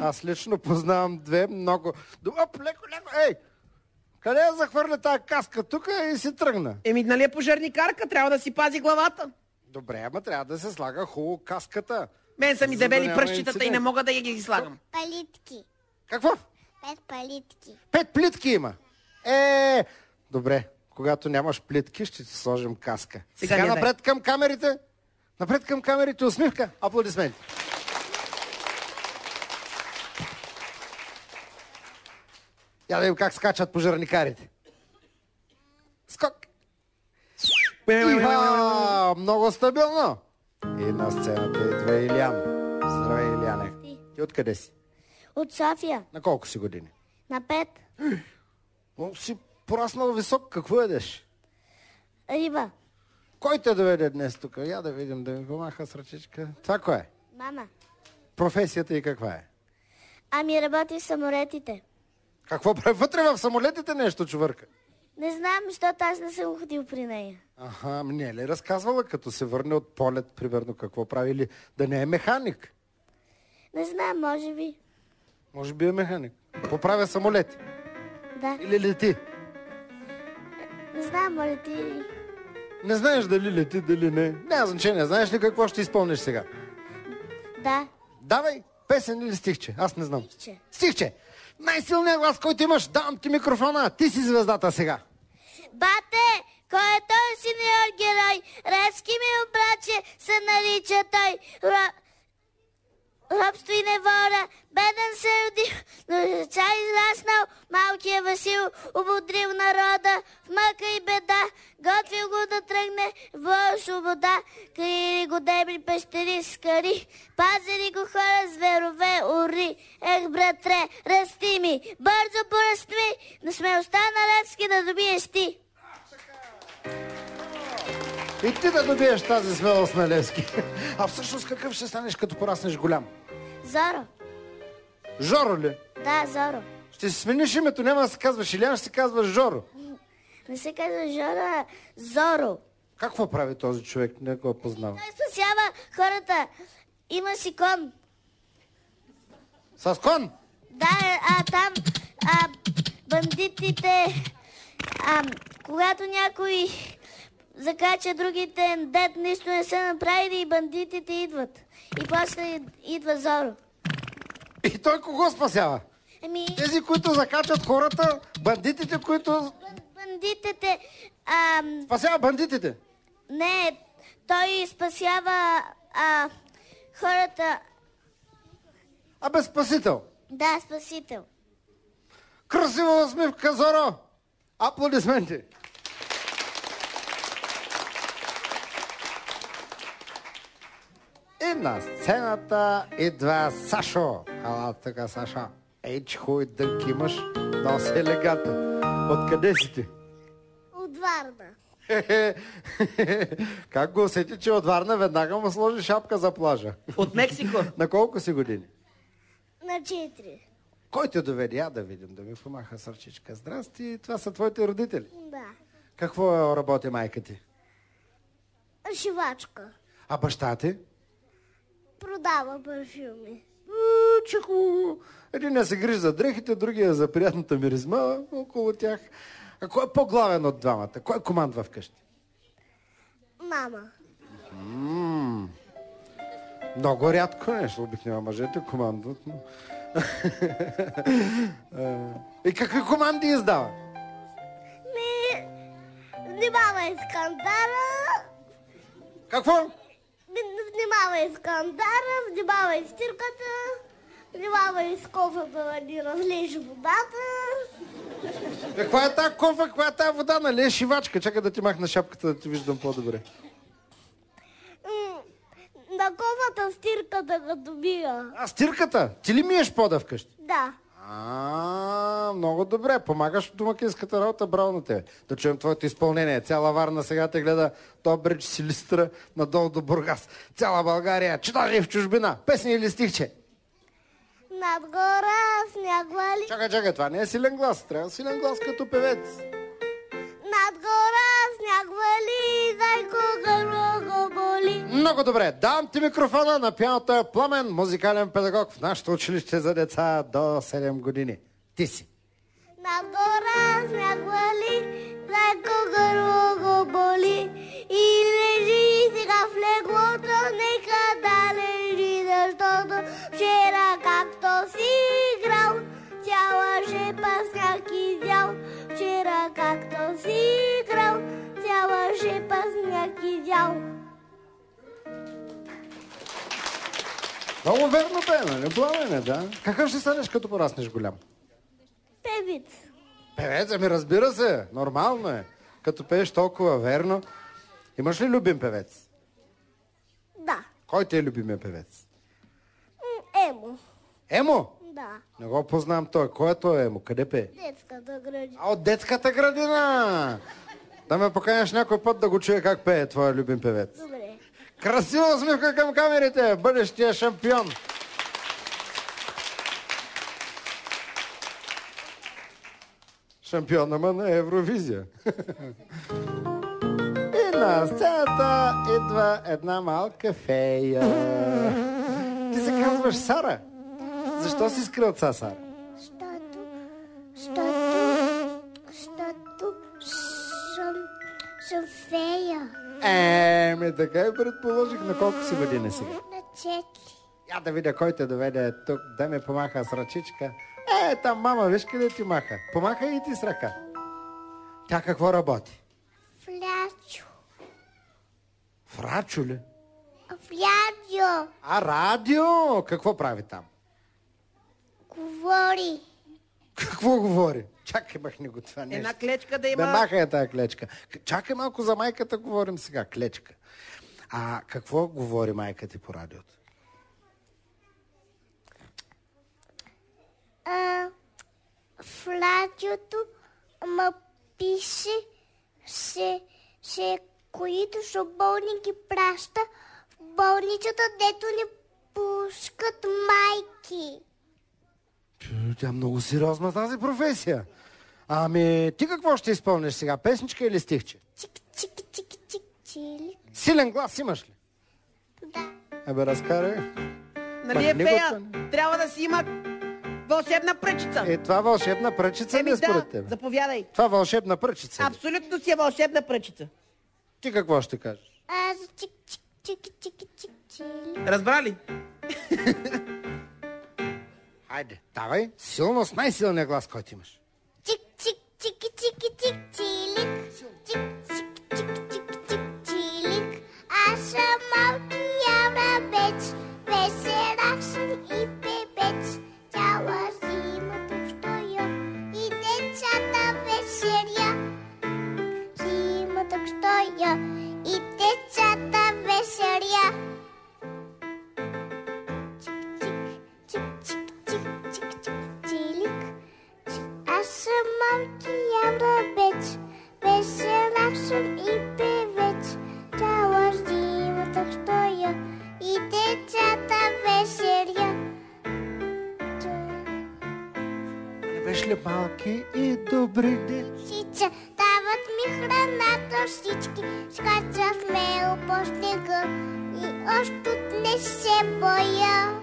Аз лично познавам две много... Оп, леко, ей! Къде я захвърля тази каска тук и си тръгна? Нали е пожарникарка, трябва да си пази главата. Добре, ама трябва да се слага хубаво каската. Мен са ми дебели да пръщитата и не мога да ги слагам. Палитки. Какво? 5 палитки. 5 плитки има. Добре, когато нямаш плитки, ще ти сложим каска. Сега напред към камерите. Напред към камерите, усмивка. Аплодисменти. Я да видим как скачат пожарникарите. Скок. Иха! Много стабилно. И на сцената идва Илян. Здравей, Иляне. Ти откъде си? От София. На колко си години? На 5. Много си пораснал висок. Какво едеш? Риба. Кой те доведе днес тук? Я да видим, да ми помаха с ръчичка. Това кой е? Мама. Професията и каква е? Ами работи в самолетите. Какво прави вътре в самолетите нещо, чувърка? Не знам, защото аз не съм ходил при нея. Аха, не е ли разказвала, като се върне от полет, примерно, какво прави, или да не е механик? Не знам, може би. Може би е механик. Поправя самолети. Да. Или лети. Не знам, моля ти. Не знаеш дали лети, дали не. Няма значение. Знаеш ли какво ще изпълниш сега? Да. Давай, песен или стихче? Аз не знам. Стихче. Стихче! Най-силният глас, който имаш, давам ти микрофона. Ти си звездата сега. Бате, кой е той синьор герой? Резки ми обраче се нарича той. Робство и неволя, беден се роди, но деца израснал, малкият Васил ободрил народа, в мъка и беда, готвил го да тръгне в боя свобода, крили го дебри пещери с кари, пазили го хора, зверове, ори. Ех, братре, расти ми, бързо порасти, на смелостта на Левски да добиеш ти. И ти да добиеш тази смелост на Левски. А всъщност какъв ще станеш, като пораснеш голям? Зоро. Жоро ли? Да, Зоро. Ще си смениш името, няма да се казваш Илян, ще се казваш Жоро. Не се казва Жоро, а Зоро. Какво прави този човек? Не го познава. Той спасява хората. Има си кон. С кон? Да, там бандитите, когато някой закача другите, дет нищо не са направили, и бандитите идват. И после идва Зоро. И той кого спасява? Тези, които закачат хората, бандитите, които... Бандитите... Спасява бандитите? Не, той спасява хората... Абе, спасител? Да, спасител. Красива усмивка, Зоро! Аплодисменти! И на сцената идва Сашо. Ала така, Сашо. Ей, че хубави дънки имаш. Много си елегантен. Откъде си ти? От Варна. Как го усети, че от Варна веднага му сложи шапка за плажа? От Мексико. На колко си години? На 4. Кой те доведе? Я да видим, да ми помаха с ръчичка. Здрасти, това са твоите родители? Да. Какво работи майка ти? Шивачка. А баща ти? Продава парфюми. Чеко. Един се грижи за дрехите, другия за приятната миризма около тях. А кой е по-главен от двамата? Кой командва вкъщи? Мама. Много рядко нещо. Обикновено мъжете командват. Но... И какви команди издава? Внимавай с кантара. Какво? Внимавай с кантара, внимавай с стирката, внимавай с кофата да ни разлиш водата. Каква е тази кофа, каква е тази вода? Нали е шивачка? Чакай да ти махна шапката, да ти виждам по-добре. На кофата стирката като мия. А, стирката? Ти ли миеш пода вкъщи? Да. Много добре. Помагаш в домакинската работа, браво на тебе. Да чуем твоето изпълнение. Цяла Варна сега те гледа Добрич, Силистра, надолу до Бургас. Цяла България, че даже и в чужбина. Песни или стихче? Над гора сняг вали. Чакай, това не е силен глас. Трябва силен глас като певец. Над гора сняг вали, зайко гърло го боли. Много добре. Давам ти микрофона на пианото е Пламен, музикален педагог в нашето училище за деца до 7 години. Ти си. На гора сняг вали, леко гърло го боли и лежи сега в леглото, нека да лежи, защото вчера както си играл, цяла жепа сняг изял. Вчера както си играл, цяла жепа сняг изял. Много верно бе, нали? Пламене, да. Какъв ще станеш, като пораснеш голям? Певиц. Певец, ами разбира се, нормално е. Като пееш толкова верно. Имаш ли любим певец? Да. Кой ти е любимия певец? Емо. Емо? Да. Не го познавам той. Кой е той Емо? Къде пее? Детската градина. А от детската градина! Да ме поканеш някой път да го чуя как пее твоя любим певец. Добре. Красива усмивка към камерите! Бъдещия шампион! Шампион, ама на Евровизия. И на сцената идва една малка фея. Ти се казваш Сара. Защо си скрил от Сара? Защото съм фея. Еми, така и предположих. На колко си години сега? На 4. Я да видя кой те доведе тук, да ми помаха с ръчичка. Там мама, виж къде ти маха. Помаха и ти с ръка. Тя какво работи? Флячо. В рачо ли? В радио. А, радио! Какво прави там? Говори. Какво говори? Чакай, махни го това нещо. Една клечка да Бе, има... махай тая клечка. Чакай малко за майката, говорим сега. Клечка. А какво говори майка ти по радиото? В радиото пише които са болни ги праща в болницата, дето ни пускат майки. Тя много сериозна тази професия. Ами, ти какво ще изпълниш сега? Песничка или стихче? Чик-чик-чик-чик-чили. Силен глас имаш ли? Да. Абе, разкарай. Нали е Махни го фея? това. Трябва да си има вълшебна пръчица. Това вълшебна пръчица ли е според да, теб? заповядай. Това вълшебна пръчица ли? Абсолютно си е вълшебна пръчица. Ти какво ще кажеш? За чик-чик-чик-чик-чили. Разбрали? Хайде, давай, силно, с най-силния глас, който имаш. Чик-чик-чик-чик-чик-чилик. Чик-чик-чик-чик-чилик. Аз съм малкия рабец, веселак съм и певец. Цяла зима тук стоя и децата веселя. Зима тук стоя и децата веселя. Чик-чик-чик-чик-чик-чик-чилик. Аз съм малкия рабец, веселак съм и певец. Цяла зима тук стоя и децата веселя. Не беше ли малки и добри деца? Сица, дават ми храната всички, скача смело по снега и още не се боя.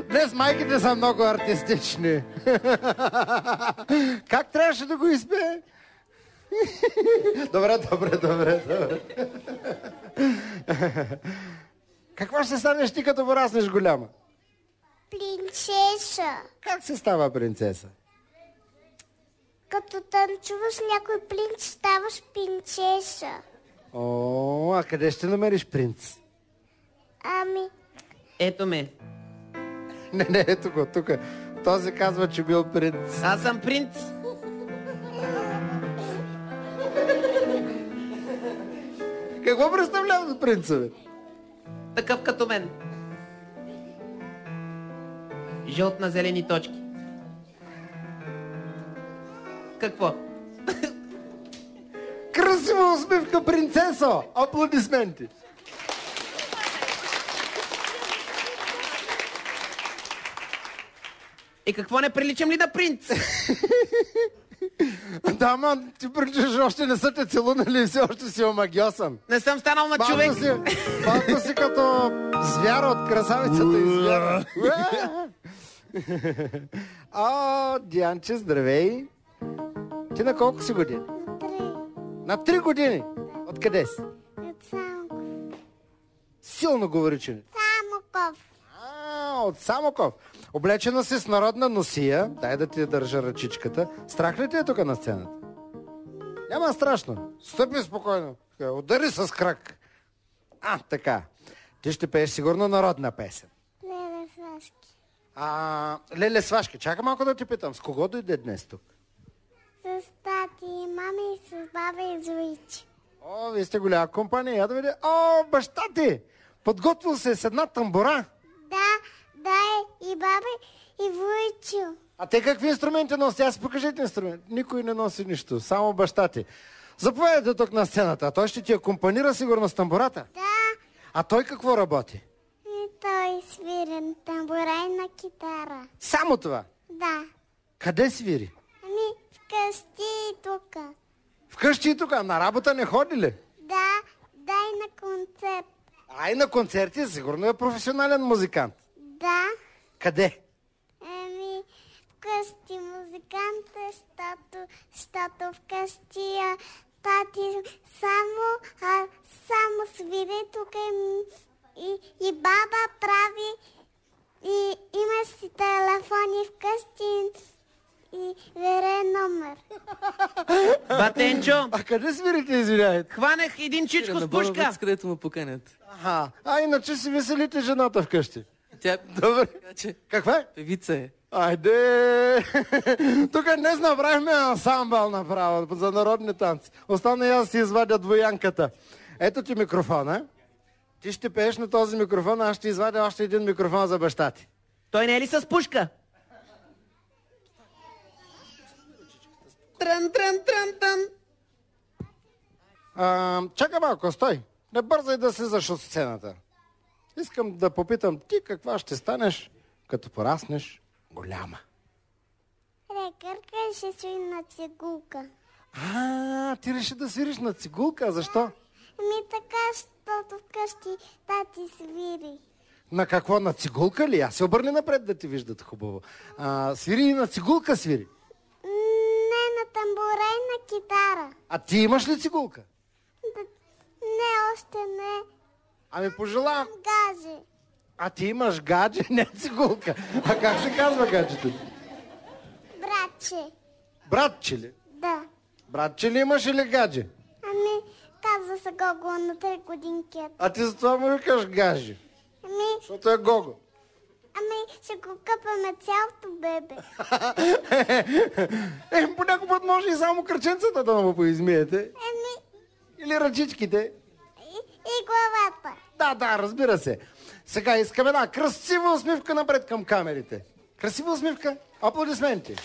Днес майките са много артистични. Как трябваше да го изпее? Добре. Какво ще станеш ти, като пораснеш голяма? Принцеса. Как се става принцеса? Като танцуваш с някой принц, ставаш принцеса. О, а къде ще намериш принц? Ами, Ето ме. Не, ето го, тук. Този казва, че бил принц. Аз съм принц. Какво представлява за принца, бе? Такъв като мен. Жълт на зелени точки. Какво? Красива усмивка, принцесо! Аплодисменти! И какво, не приличам ли на принц? Да, ма, ти приличаш, още не са те целунали и все още си омагьосан. Не съм станал на човек. Малко си като звяра от красавицата и звяра. О, Дианче, здравей. Ти на колко си години? На 3 години. Откъде си? От Самоков. Силно говори, че. Самоков. От Самоков. Облечена си с народна носия. Дай да ти държа ръчичката. Страх ли ти е тук на сцената? Няма страшно. Стъпи спокойно. Удари с крак. Така. Ти ще пееш сигурно народна песен. Леле Свашки. Леле Свашки, чакай малко да ти питам. С кого дойде днес тук? С тати и мами и с баба и Зоичи. О, вие сте голяма компания. Я да видя. О, баща ти! Подготвил се с една тамбура. Да, и баба и Войчо. А те какви инструменти носи? Аз покажете инструмент. Никой не носи нищо, само баща ти. Заповядайте тук на сцената. А той ще ти акомпанира сигурно с тамбурата? Да, А той какво работи? и той свири на тамбура и на китара. Само това. Да. Къде свири? Вкъщи и тук. Вкъщи и тук. На работа не ходи ли? Да, и на концерт. И на концерти сигурно е професионален музикант. Да. Къде? Вкъщи музикант е, щото вкъщи тати само свири тук и баба прави и има си телефони вкъщи и вере номер. Батенчо, А къде свирите, извиняйте? хванах един чичко с пушка. където му поканят. Иначе си веселите жената вкъщи. Тя Добре. че Каква е? певица е. Айде! Тук днес направихме ансамбъл направо за народни танци. Остана и аз си извадя двоянката. Ето ти микрофона. Ти ще пееш на този микрофон, аз ще извадя още един микрофон за баща ти. Той не е ли с пушка? Трън. Чакай малко, стой. Не бързай да слизаш от сцената. Искам да попитам ти каква ще станеш, като пораснеш голяма. Лекарка ще свири на цигулка. Ти реши да свириш на цигулка, защо? Така, защото вкъщи тати свири. На какво? На цигулка ли? Аз се обърни напред да ти виждат хубаво. Свири и на цигулка свири. Не, на тамбура и на китара. А ти имаш ли цигулка? Не, още не. Пожелавам. Гази. А ти имаш гадже, не цигулка. А как се казва гаджето? Братче. Братче ли? Да. Братче ли имаш или гадже? Казва се Гого на 3 годинки. А ти за това му викаш гадже. Защото е Гого. Ще го къпаме цялото бебе. По някой път може и само кръченцата да му поизмиете. Или ръчичките. И главата. Да, разбира се. Сега искаме една красива усмивка напред към камерите. Красива усмивка. Аплодисменти.